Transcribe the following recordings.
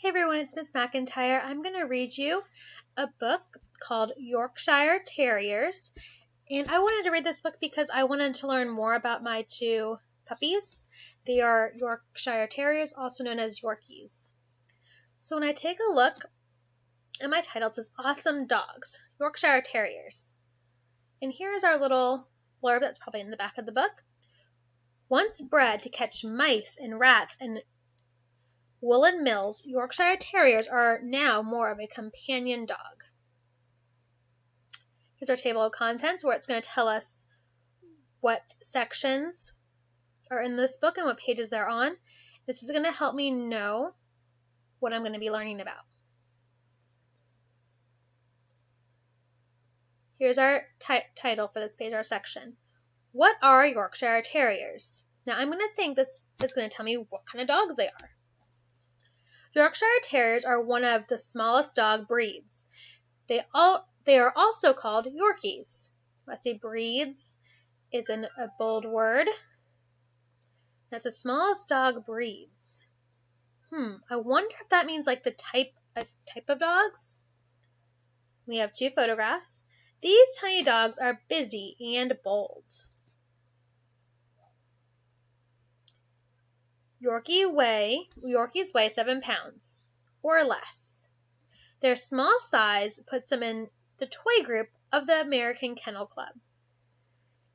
Hey everyone, it's Miss McIntyre. I'm going to read you a book called Yorkshire Terriers. And I wanted to read this book because I wanted to learn more about my two puppies. They are Yorkshire Terriers, also known as Yorkies. So when I take a look at my title, it says Awesome Dogs, Yorkshire Terriers. And here's our little blurb that's probably in the back of the book. Once bred to catch mice and rats and woolen mills, Yorkshire Terriers are now more of a companion dog. Here's our table of contents where it's going to tell us what sections are in this book and what pages they're on. This is going to help me know what I'm going to be learning about. Here's our title for this page, our section. What are Yorkshire Terriers? Now I'm going to think this is going to tell me what kind of dogs they are. Yorkshire Terriers are one of the smallest dog breeds. They are also called Yorkies. I say breeds is a bold word. That's the smallest dog breeds. I wonder if that means like a type of dogs. We have two photographs. These tiny dogs are busy and bold. Yorkies weigh 7 pounds or less. Their small size puts them in the toy group of the American Kennel Club.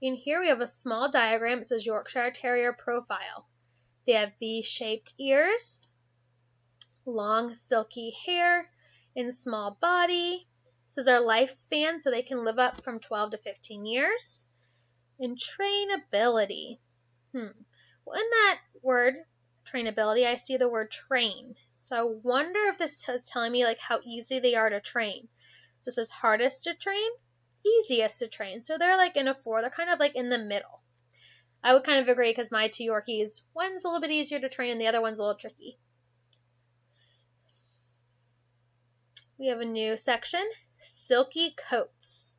And here we have a small diagram. It says Yorkshire Terrier profile. They have V-shaped ears, long silky hair, and small body. This is our lifespan, so they can live up from 12 to 15 years. And trainability. Well, in that word, trainability, I see the word train. So I wonder if this is telling me like how easy they are to train. So this is hardest to train, easiest to train. So they're like in a 4. They're kind of like in the middle. I would kind of agree because my two Yorkies, one's a little bit easier to train and the other one's a little tricky. We have a new section, silky coats.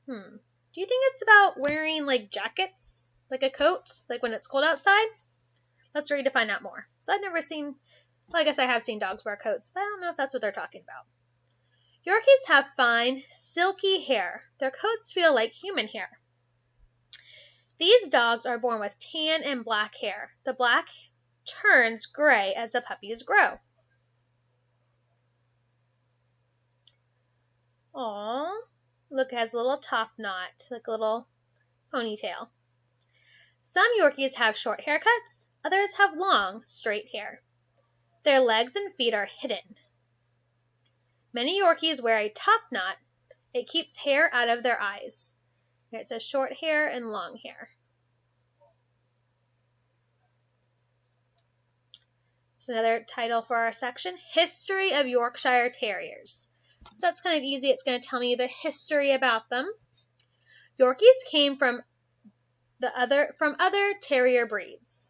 Do you think it's about wearing like jackets, like a coat, like when it's cold outside? Let's read to find out more. So I've never seen, well, I guess I have seen dogs wear coats, but I don't know if that's what they're talking about. Yorkies have fine, silky hair. Their coats feel like human hair. These dogs are born with tan and black hair. The black turns gray as the puppies grow. Aww, look, it has a little top knot, like a little ponytail. Some Yorkies have short haircuts, others have long, straight hair. Their legs and feet are hidden. Many Yorkies wear a top knot. It keeps hair out of their eyes. Here it says short hair and long hair. There's another title for our section, History of Yorkshire Terriers. So that's kind of easy. It's going to tell me the history about them. Yorkies came from other terrier breeds.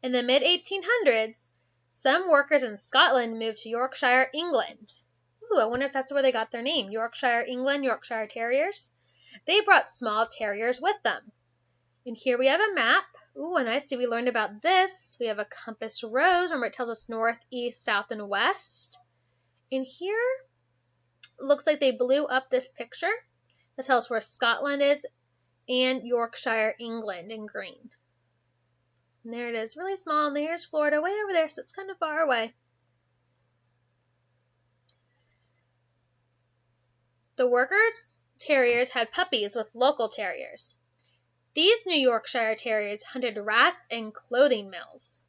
In the mid-1800s, some workers in Scotland moved to Yorkshire, England. I wonder if that's where they got their name, Yorkshire, England, Yorkshire Terriers. They brought small terriers with them. And here we have a map. And I see we learned about this. We have a compass rose. Remember, it tells us north, east, south, and west. And here, it looks like they blew up this picture. That tells us where Scotland is and Yorkshire, England in green. And there it is, really small. And there's Florida way over there, so it's kind of far away. The workers' terriers had puppies with local terriers. These new Yorkshire Terriers hunted rats and clothing mills.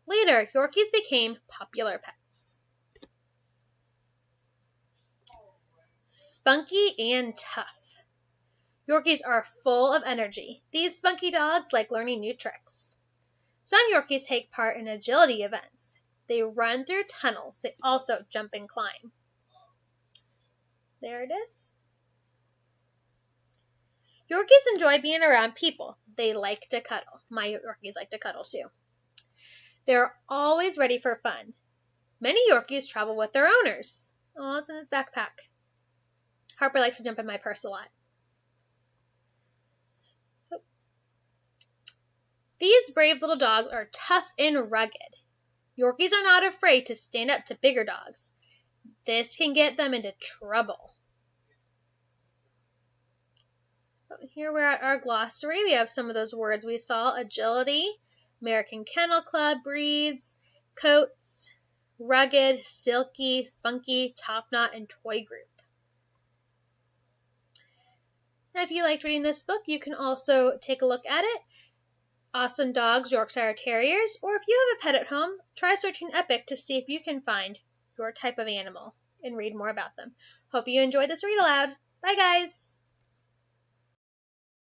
Later, Yorkies became popular pets. Spunky and tough. Yorkies are full of energy. These spunky dogs like learning new tricks. Some Yorkies take part in agility events. They run through tunnels. They also jump and climb. There it is. Yorkies enjoy being around people. They like to cuddle. My Yorkies like to cuddle too. They're always ready for fun. Many Yorkies travel with their owners. It's in his backpack. Harper likes to jump in my purse a lot. These brave little dogs are tough and rugged. Yorkies are not afraid to stand up to bigger dogs. This can get them into trouble. Here we're at our glossary. We have some of those words we saw: agility, American Kennel Club breeds, coats, rugged, silky, spunky, top-knot, and toy group. Now, if you liked reading this book, you can also take a look at it. Awesome Dogs, Yorkshire Terriers, or if you have a pet at home, try searching Epic to see if you can find your type of animal and read more about them. Hope you enjoyed this read aloud. Bye, guys!